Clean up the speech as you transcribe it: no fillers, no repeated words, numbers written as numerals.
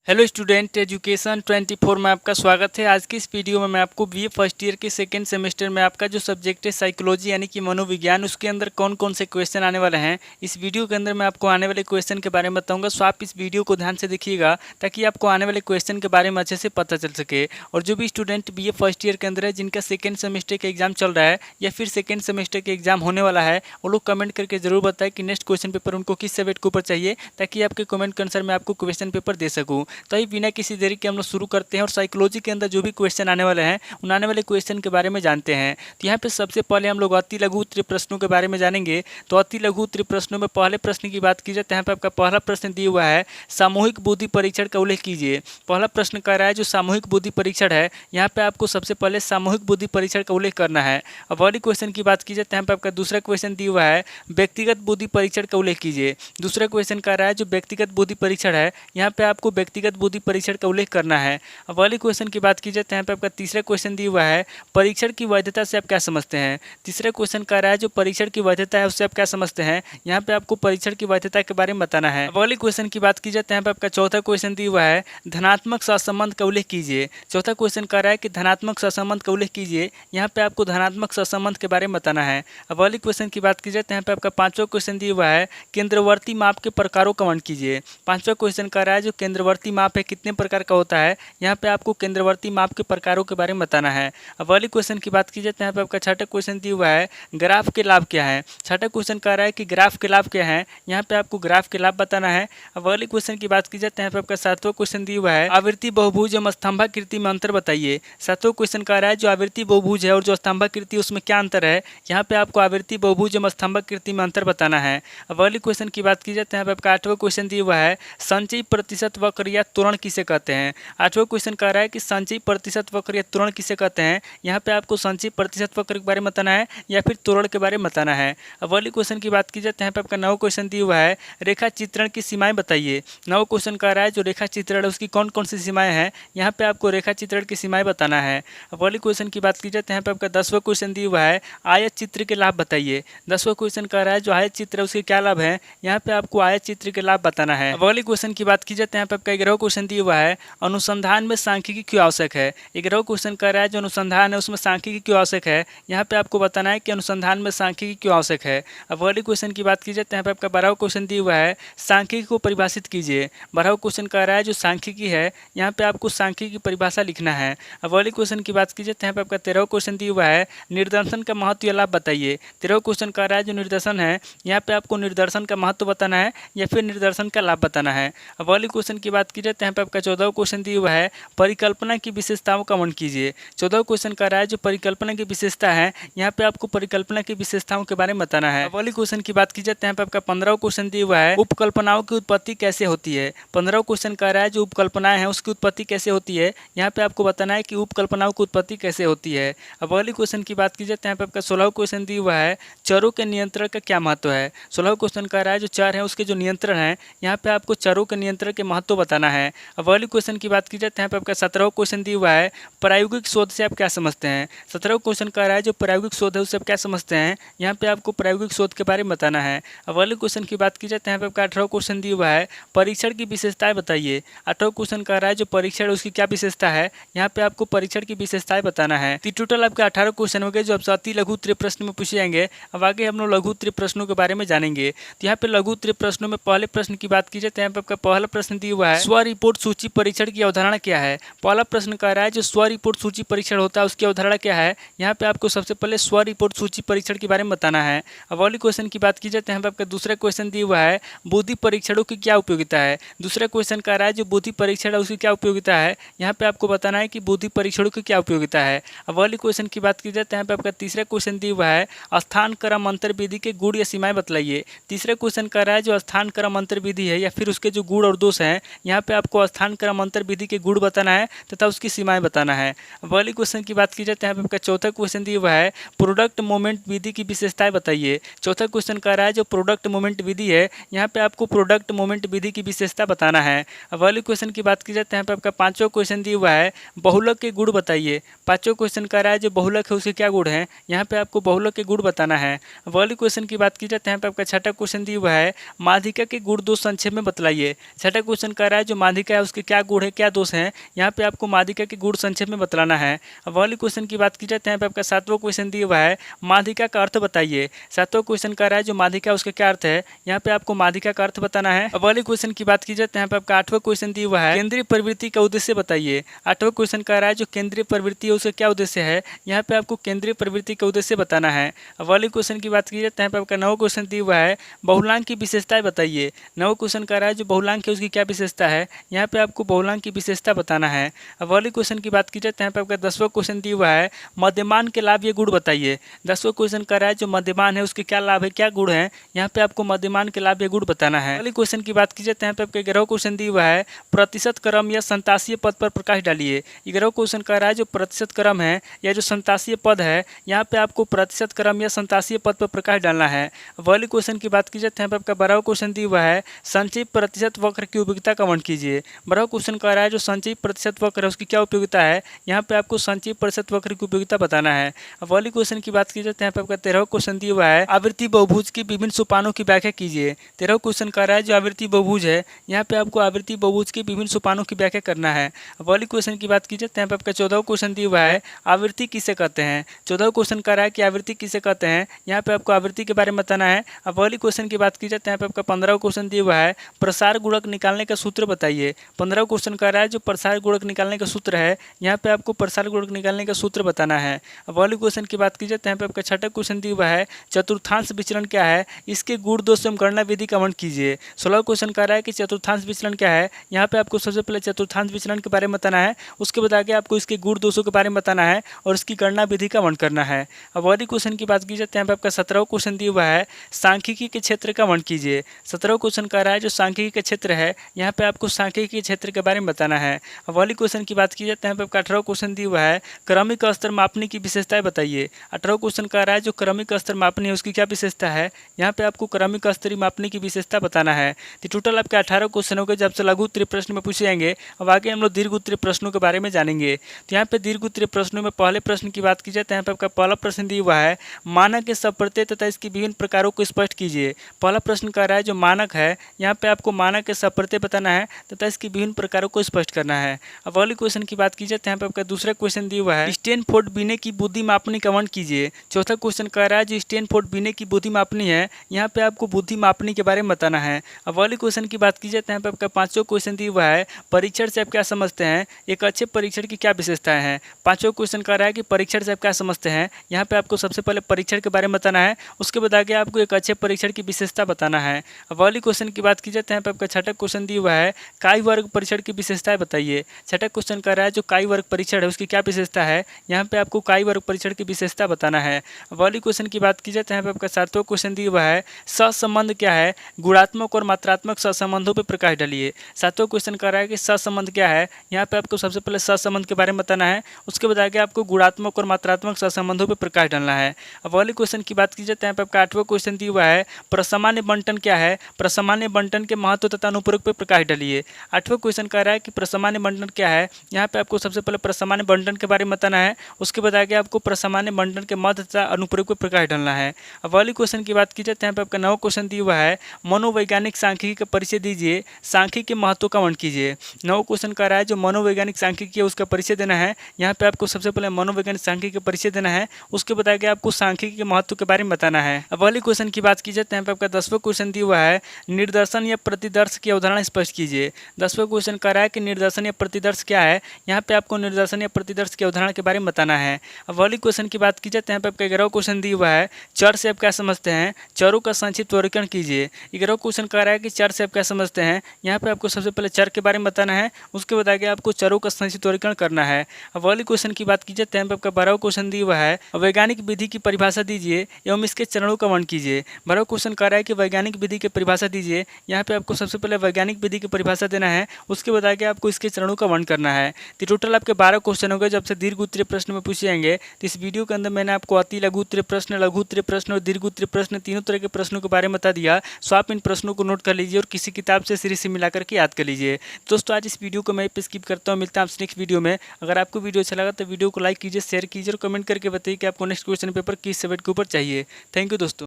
Hello student, education 24 में आपका स्वागत है। आज की इस वीडियो में मैं आपको बीए फर्स्ट ईयर के सेकेंड सेमेस्टर में आपका जो सब्जेक्ट है साइकोलॉजी यानी कि मनोविज्ञान, उसके अंदर कौन कौन से क्वेश्चन आने वाले हैं, इस वीडियो के अंदर मैं आपको आने वाले क्वेश्चन के बारे में बताऊंगा। सो आप इस वीडियो को ध्यान से देखिएगा ताकि आपको आने वाले क्वेश्चन के बारे में अच्छे से पता चल सके। और जो भी स्टूडेंट बीए फर्स्ट ईयर के अंदर है, जिनका सेकेंड सेमेस्टर का एग्जाम चल रहा है या फिर सेकेंड सेमेस्टर के एग्जाम होने वाला है, वो लोग कमेंट करके जरूर बताएं कि नेक्स्ट क्वेश्चन पेपर उनको किस सब्जेक्ट के ऊपर चाहिए, ताकि आपके कमेंट के अनुसार मैं आपको क्वेश्चन पेपर दे सकूँ। तो अभी बिना किसी देरी के हम लोग शुरू करते हैं और साइकोलॉजी के अंदर जो भी क्वेश्चन आने वाले हैं उन आने वाले क्वेश्चन के बारे में जानते हैं। तो यहाँ पे सबसे पहले हम लोग अति लघु उत्तरीय प्रश्नों के बारे में जानेंगे। तो अति लघु उत्तरीय प्रश्नों में पहले प्रश्न की बात की जाए तो यहाँ पे आपका पहला प्रश्न दिया हुआ है, सामूहिक बुद्धि परीक्षण का उल्लेख कीजिए। पहला प्रश्न कह रहा है जो सामूहिक बुद्धि परीक्षण है, यहाँ पे आपको सबसे पहले सामूहिक बुद्धि परीक्षण का उल्लेख करना है। अब अगली क्वेश्चन की बात की जाए तो यहाँ पे आपका दूसरा क्वेश्चन दिया हुआ है, व्यक्तिगत बुद्धि परीक्षण का उल्लेख कीजिए। दूसरा क्वेश्चन कह रहा है जो व्यक्तिगत बुद्धि परीक्षण है, यहाँ पे आपको व्यक्तिगत बुद्धि परीक्षण का उल्लेख करना है। अब वाली क्वेश्चन की बात की जाए तो यहाँ पे आपका तीसरा क्वेश्चन दिया हुआ है, परीक्षण की वैधता से आप क्या समझते हैं। तीसरा क्वेश्चन कह रहा है जो परीक्षण की वैधता है उससे आप क्या समझते हैं, यहाँ पे आपको परीक्षण की वैधता के बारे में बताना है। अब वाली क्वेश्चन की बात की जाए तो यहाँ पे आपका चौथा क्वेश्चन दिया हुआ है, धनात्मक सहसंबंध का उल्लेख कीजिए। चौथा क्वेश्चन कह रहा है कि धनात्मक सहसंबंध का उल्लेख कीजिए, यहाँ पे आपको धनात्मक सहसंबंध के बारे में बताना है। अब वाली क्वेश्चन की बात की जाए तो यहाँ पे आपका पांचवा क्वेश्चन दिया हुआ है, केंद्रवर्ती माप के प्रकारों का वर्णन कीजिए। पांचवा क्वेश्चन कह रहा है जो केंद्रवर्ती माप है कितने प्रकार का होता है, यहाँ पे आपको केंद्रवर्ती माप के प्रकारों के बारे में बताना है। अब वाली क्वेश्चन की बात की जाए तो यहाँ पे आपका छठा क्वेश्चन दिया हुआ है, ग्राफ के लाभ क्या है। छठा क्वेश्चन कह रहा है कि ग्राफ के लाभ क्या है, यहाँ पे आपको ग्राफ के लाभ बताना है। अब वाली क्वेश्चन की बात की जाए तो यहाँ पे आपका सातवां क्वेश्चन दिया हुआ है, आवृत्ति बहुभुज एवं स्तंभाकृति में अंतर बताइए। सातवां क्वेश्चन कह रहा है जो आवृत्ति बहुभुज है और जो स्तंभाकृति उसमें क्या अंतर है, यहाँ पे आपको आवृत्ति बहुभुज एवं स्तंभाकृति में अंतर बताना है। अब वाली क्वेश्चन की बात की जाए तो यहाँ पे आपका आठवां क्वेश्चन दिया हुआ है, संचयी प्रतिशत वक्र या त्वरण किसे कहते हैं। आठवां क्वेश्चन कह रहा है कि संचयी प्रतिशत वक्र या त्वरण किसे कहते हैं, यहाँ पे आपको संचयी प्रतिशत वक्र के बारे में बताना है या फिर त्वरण के बारे में बताना है। अब वाली क्वेश्चन की बात की जाए तो यहाँ पे आपका नवा क्वेश्चन दिया हुआ है, रेखा चित्रण की सीमाएं बताइए। नवा क्वेश्चन कह रहा है जो रेखा चित्रण है उसकी कौन कौन सी सीमाएं हैं, यहाँ पे आपको रेखा चित्रण की सीमाएं बताना है। अब वाली क्वेश्चन की बात की जाए तो यहाँ पे आपका 10वां क्वेश्चन दिया हुआ है, आयत चित्र के लाभ बताइए। 10वां क्वेश्चन कह रहा है जो आयत चित्र है उसके क्या लाभ है, यहाँ पे आपको आयत चित्र के लाभ बताना है। अब अगली क्वेश्चन की बात की जाए तो यहाँ पे आपका 11वां क्वेश्चन दिया हुआ है, अनुसंधान में सांख्यिकी क्यों आवश्यक है। 11वां क्वेश्चन कह रहा है जो अनुसंधान है उसमें सांख्यिकी क्यों आवश्यक है, यहाँ पे आपको बताना है कि अनुसंधान में सांख्यिकी क्यों आवश्यक है। अब अगली क्वेश्चन की बात की जाए तो यहाँ पे आपका 12वां क्वेश्चन दिया हुआ है, सांख्यिकी को परिभाषित कीजिए। 12वां क्वेश्चन कह रहा है जो सांख्यिकी है, यहाँ पे आपको सांख्यिकी की परिभाषा लिखना है। अब अगली क्वेश्चन की बात की जाए तो यहाँ पे आपका 13वां क्वेश्चन दिया हुआ है, निर्देशन का महत्व या लाभ बताइए। 13वां क्वेश्चन कह रहा है जो निर्देशन है, यहाँ पे आपको निर्देशन का महत्व बताना है या फिर निर्देशन का लाभ बताना है। अब अगली क्वेश्चन की बात की जाए तो यहाँ पे आपका 14वां क्वेश्चन दिया हुआ है, परिकल्पना की विशेषताओं का वर्णन कीजिए। 14वां क्वेश्चन कह रहा है जो परिकल्पना की विशेषता है, यहाँ पे आपको परिकल्पना की विशेषताओं के बारे में बताना है। अब अगली क्वेश्चन की बात की जाए तो यहाँ पे आपका 15वां क्वेश्चन दिया हुआ है, उपकल्पनाओं की उत्पत्ति कैसे होती है। 15वां क्वेश्चन कह रहा है जो उपकल्पनाएं हैं उसकी उत्पत्ति कैसे होती है, यहाँ पे आपको बताना है कि उपकल्पनाओं की उत्पत्ति कैसे होती है। अब अगली क्वेश्चन की बात की जाए तो यहाँ पे आपका 16वां क्वेश्चन दिया हुआ है, चरों के नियंत्रण का क्या महत्व है। 16वां क्वेश्चन कह रहा है जो चर है उसके जो नियंत्रण है, यहाँ पे आपको चरों के नियंत्रण के महत्व बताना है। अब अगली क्वेश्चन की बात की जाए तो यहाँ पे आपका 17वां क्वेश्चन दिया हुआ है, प्रायोगिक शोध से आप क्या समझते हैं। 17वां क्वेश्चन कह रहा है जो प्रायोगिक शोध है उससे आप क्या समझते हैं, यहाँ पे आपको प्रायोगिक शोध के बारे में बताना है। अब अगले क्वेश्चन की बात की जाए तो यहाँ पे आपका 18वां क्वेश्चन दिया हुआ है, परीक्षण की विशेषताएं बताइए। 18वां क्वेश्चन कह रहा है जो परीक्षण है उसकी क्या विशेषता है, यहाँ पे आपको परीक्षण की विशेषताएं बताना है। तो टोटल आपके 18 क्वेश्चन हो गए जो आपसे अति लघु उत्तरीय प्रश्न में पूछे जाएंगे। अब आगे हम लोग लघु उत्तरीय प्रश्नों के बारे में जानेंगे। तो यहाँ पे लघु उत्तरीय प्रश्नों में पहले प्रश्न की बात की जाए तो यहाँ पे आपका पहला प्रश्न दिया हुआ है, स्व रिपोर्ट सूची परीक्षण की अवधारणा क्या है। पहला प्रश्न कह रहा है जो स्व रिपोर्ट सूची परीक्षण होता है उसकी अवधारणा क्या है, यहाँ पे आपको सबसे पहले स्व रिपोर्ट सूची परीक्षण के बारे में बताना है। अब अगली क्वेश्चन की बात की जाए तो यहाँ पे आपका दूसरा क्वेश्चन दिया हुआ है, बुद्धि परीक्षणों की क्या उपयोगिता है। दूसरा क्वेश्चन कह रहा है जो बुद्धि परीक्षण है उसकी क्या उपयोगिता है, यहाँ पे आपको बताना है कि बुद्धि परीक्षणों की क्या उपयोगिता है। अब अगली क्वेश्चन की बात की जाए तो यहाँ पे आपका तीसरा क्वेश्चन दिया हुआ है, स्थान क्रम अंतर विधि के गुण या सीमाएं बतलाइए। तीसरा क्वेश्चन कह रहा है जो स्थान क्रम अंतर विधि है या फिर उसके जो गुण और दोष हैं, यहाँ पे आपको स्थान क्रम अंतर विधि के गुण बताना है तथा उसकी सीमाएं बताना है। अब अगली क्वेश्चन की बात की जाए तो यहाँ पे आपका चौथा क्वेश्चन दिया हुआ है, प्रोडक्ट मोमेंट विधि की विशेषताएं बताइए। चौथा क्वेश्चन कह रहा है जो प्रोडक्ट मोमेंट विधि है, यहाँ पे आपको प्रोडक्ट मोमेंट विधि की विशेषता बताना है। अब अगली क्वेश्चन की बात की जाए तो यहाँ पे आपका पांचवा क्वेश्चन दिया हुआ है, बहुलक के गुण बताइए। पांचवा क्वेश्चन कह रहा है जो बहुलक है उसके क्या गुण है, यहाँ पे आपको बहुलक के गुण बताना है। अब अगली क्वेश्चन की बात की जाए तो यहाँ पे आपका छठा क्वेश्चन दिया हुआ है, माध्यिका के गुण दोष संक्षेप में बतलाइए। छठा क्वेश्चन कह रहा है जो जो माध्यिका है उसके क्या गुण है, क्या दोष हैं, यहाँ पे आपको माध्यिका के गुण संक्षेप में बतलाना है। अब वाली क्वेश्चन की बात की जाए तो यहाँ पे आपका 7वां क्वेश्चन दिया हुआ है, माध्यिका का अर्थ बताइए। 7वां क्वेश्चन कह रहा है जो माध्यिका है उसका क्या अर्थ है, यहाँ पे आपको माध्यिका का अर्थ बताना है। अब वाली क्वेश्चन की बात की जाए तो यहाँ पे आपका 8वां क्वेश्चन दिया हुआ है, केंद्रीय प्रवृत्ति का उद्देश्य बताइए। 8वां क्वेश्चन कह रहा है जो केंद्रीय प्रवृत्ति है उसका क्या उद्देश्य है, यहाँ पे आपको केंद्रीय प्रवृत्ति का उद्देश्य बताना है। अब वाली क्वेश्चन की बात की जाए तो यहाँ पे आपका 9वां क्वेश्चन दिया हुआ है, बहुलांक की विशेषताएं बताइए। 9वां क्वेश्चन कह रहा है जो बहुलांक है उसकी क्या विशेषता है, यहाँ पे आपको बहुलांक की विशेषता बताना है। अब वाली क्वेश्चन की बात की जाए तो यहाँ पे आपका 10वां क्वेश्चन दिया हुआ है, मध्यमान के लाभ या गुण बताइए। 10वां क्वेश्चन कह रहा है जो मध्यमान है उसके क्या लाभ है, क्या गुण है, यहाँ पे आपको मध्यमान के लाभ या गुण बताना है। अगले क्वेश्चन की बात की जाए तो यहाँ पे आपका 11वां क्वेश्चन दिया हुआ है, प्रतिशत क्रम या संतासीय पद पर प्रकाश डालिए। 11वां क्वेश्चन कह रहा है जो प्रतिशत क्रम है या जो संतासीय पद है, यहाँ पे आपको प्रतिशत क्रम या संतासीय पद पर प्रकाश डालना है। वाली क्वेश्चन की बात की जाए तो यहाँ पे आपका 12वां क्वेश्चन दिया हुआ है, संचयी प्रतिशत वक्र की उपयोगिता का वर्णन कीजिए। 12वां क्वेश्चन कह रहा है जो संचयी प्रतिशत वक्र है उसकी क्या उपयोगिता है, यहाँ पे आपको संचयी प्रतिशत वक्र की उपयोगिता बताना है। अब वाली क्वेश्चन की बात की जाए तो यहाँ पे आपका 13वां क्वेश्चन दिया हुआ है, आवृत्ति बहुभुज के विभिन्न सोपानों की व्याख्या कीजिए। 13वां क्वेश्चन कह रहा है जो आवृत्ति बहुभुज है, यहाँ पे आपको आवृत्ति बहुभुज के विभिन्न सोपानों की व्याख्या करना है। अब वाली क्वेश्चन की बात की जाए तो यहाँ पे आपका 14वां क्वेश्चन दिया हुआ है, आवृत्ति किसे कहते हैं। 14वां क्वेश्चन कह रहा है कि आवृत्ति किसे कहते हैं, यहाँ पे आपको आवृत्ति के बारे में बताना है। अब वाली क्वेश्चन की बात की जाए तो यहाँ पे आपका 15वां क्वेश्चन दिया हुआ है, प्रसार गुणक निकालने का सूत्र बताइए। 15वां क्वेश्चन कह रहा है जो प्रसार गुणक निकालने का सूत्र है, यहाँ पे आपको प्रसार गुणक निकालने का सूत्र बताना है। अब वाली क्वेश्चन की बात की जाए तो यहाँ पे आपका 6वां क्वेश्चन दिया हुआ है, चतुर्थांश विचलन क्या है, इसके गुण दोष एवं गणना विधि का वर्णन कीजिए। 16वां क्वेश्चन कह रहा है कि चतुर्थांश विचलन क्या है, यहाँ पे आपको सबसे पहले चतुर्थांश विचलन के बारे में बताना है, उसके बाद आगे आपको इसके गुण दोषों के बारे में बताना है और इसकी गणना विधि का वर्णन करना है। अब वाली क्वेश्चन की बात की जाए तो यहाँ पे आपका 17वां क्वेश्चन दिया हुआ है, सांख्यिकी के क्षेत्र का वर्णन कीजिए। 17वां क्वेश्चन कह रहा है जो सांख्यिकी का क्षेत्र है, यहाँ पे आपको सांख्यिकी के क्षेत्र के बारे में बताना है। अब वाली क्वेश्चन की बात की जाए तो यहाँ पे आपका 18वां क्वेश्चन दिया हुआ है, क्रमिक स्तर मापने की विशेषताएं बताइए। 18वां क्वेश्चन कह रहा है जो क्रमिक स्तर मापनी है उसकी क्या विशेषता है, यहाँ पे आपको क्रमिक स्तरीय मापने की विशेषता बताना है। तो टोटल आपके 18 क्वेश्चन हो गए जब से लघु उत्तरीय प्रश्न में पूछे जाएंगे। अब आगे हम लोग दीर्घ उत्तरीय प्रश्नों के बारे में जानेंगे। तो यहाँ पे दीर्घ उत्तरीय प्रश्नों में पहले प्रश्न की बात की जाए तो यहाँ पे आपका पहला प्रश्न दिया हुआ है, मानक के सब प्रत्यय तथा इसकी विभिन्न प्रकारों को स्पष्ट कीजिए। पहला प्रश्न कह रहा है जो मानक है, यहाँ पे आपको मानक के सब प्रत्यय बताना है तथा इसकी विभिन्न प्रकारों को स्पष्ट करना है। अब अगले क्वेश्चन की बात की जाए तो यहाँ पे आपका दूसरा क्वेश्चन दिया हुआ है, स्टैनफोर्ड बीने की बुद्धि मापनी का वर्णन कीजिए। चौथा क्वेश्चन कह रहा है जो स्टैनफोर्ड बीने की बुद्धि मापनी है, यहाँ पे आपको बुद्धि मापनी के बारे में बताना है। अब अगले क्वेश्चन की बात की जाए तो यहाँ पे आपका 5वां क्वेश्चन दिया हुआ है, परीक्षण से आप क्या समझते हैं, एक अच्छे परीक्षण की क्या विशेषताएं हैं। 5वां क्वेश्चन कह रहा है कि परीक्षण से आप क्या समझते हैं, यहाँ पे आपको सबसे पहले परीक्षण के बारे में बताना है, उसके बाद आगे आपको एक अच्छे परीक्षण की विशेषता बताना है। अब अगले क्वेश्चन की बात की जाए तो यहाँ पे आपका 6वां क्वेश्चन दिया हुआ है, काय वर्ग परीक्षण की विशेषताएं बताइए। 6वां क्वेश्चन कह रहा है जो काय वर्ग परीक्षण है उसकी क्या विशेषता है, यहाँ पे आपको काय वर्ग परीक्षण की विशेषता बताना है। अब अगले क्वेश्चन की बात की जाए तो यहाँ पे आपका 7वां क्वेश्चन दिया हुआ है, सहसंबंध क्या है, गुणात्मक और मात्रात्मक सहसंबंधों पर प्रकाश डालिए। 7वां क्वेश्चन कह रहा है कि सहसंबंध क्या है, यहाँ पे आपको सबसे पहले सहसंबंध के बारे में बताना है, उसके बाद आगे आपको गुणात्मक और मात्रात्मक सहसंबंधों पर प्रकाश डालना है। अब अगले क्वेश्चन की बात की जाए तो यहाँ पे आपका 8वां क्वेश्चन दिया हुआ है, प्रसामान्य बंटन क्या है, प्रसामान्य बंटन के महत्व तथा अनुप्रयोग पर प्रकाश डालिए। 8वां क्वेश्चन कह रहा है कि प्रसामान्य बंटन क्या है, यहाँ पे आपको सबसे पहले प्रसामान्य बंटन के बारे में बताना है, उसके बाद आगे आपको प्रसामान्य बंटन के महत्व तथा अनुप्रयोग पर प्रकाश डालना है। अब अगले क्वेश्चन की बात की जाए तो यहाँ पे आपका 9वां क्वेश्चन दिया हुआ है, मनोवैज्ञानिक सांख्यिकी का परिचय दीजिए, सांख्यिकी के महत्व का वर्णन कीजिए। 9वां क्वेश्चन कह रहा है जो मनोवैज्ञानिक सांख्यिकी है उसका परिचय देना है, यहाँ पे आपको सबसे पहले मनोवैज्ञानिक सांख्यिकी का परिचय देना है, उसके बाद आगे आपको सांख्यिकी के महत्व के बारे में बताना है। अब अगले क्वेश्चन की बात की जाए तो यहाँ पे आपका 10वां क्वेश्चन दिया हुआ है, निर्दर्शन या प्रतिदर्श की अवधारणा स्पष्ट कीजिए। 10वां क्वेश्चन कह रहा है कि निर्दर्शन या प्रतिदर्श क्या है, यहाँ पे आपको निर्दर्शन या प्रतिदर्श की अवधारणा के बारे में बताना है। अब अगले क्वेश्चन की बात की जाए तो यहाँ पे आपका 11वां क्वेश्चन दिया हुआ है, चर से आप क्या समझते हैं, चरों का संक्षिप्त वर्गीकरण कीजिए। 11वां क्वेश्चन कह रहा है कि चर से आप क्या समझते हैं, यहाँ पे आपको सबसे पहले चर के बारे में बताना है, उसके बाद आगे आपको चरों का संक्षिप्त वर्गीकरण करना है। अब अगले क्वेश्चन की बात की जाए तो यहाँ पे आपका 12वां क्वेश्चन दिया हुआ है, वैज्ञानिक विधि की परिभाषा दीजिए एवं इसके चरणों का वर्णन कीजिए। 12वां क्वेश्चन कह रहा है कि वैज्ञानिक विधि की परिभाषा दीजिए, यहाँ पे आपको सबसे पहले वैज्ञानिक विधि की परिभाषा देना है, उसके बाद आगे आपको इसके चरणों का वर्णन करना है। तो टोटल आपके 12 क्वेश्चन हो गए जब से दीर्घ उत्तरीय प्रश्न में पूछे जाएंगे। तो इस वीडियो के अंदर मैंने आपको अति लघु उत्तरीय प्रश्न, लघु उत्तरीय प्रश्न और दीर्घ उत्तरीय प्रश्न तीनों तरह के प्रश्नों के बारे में बता दिया। सो आप इन प्रश्नों को नोट कर लीजिए और किसी किताब से सीरीज से मिलाकर के याद कर लीजिए। दोस्तों आज इस वीडियो को मैं स्किप करता हूँ, मिलता हूँ आपसे नेक्स्ट वीडियो में। अगर आपको वीडियो अच्छा लगा तो वीडियो को लाइक कीजिए, शेयर कीजिए और कमेंट करके बताइए कि आपको नेक्स्ट क्वेश्चन पेपर किस सब्जेक्ट के ऊपर चाहिए। थैंक यू दोस्तों।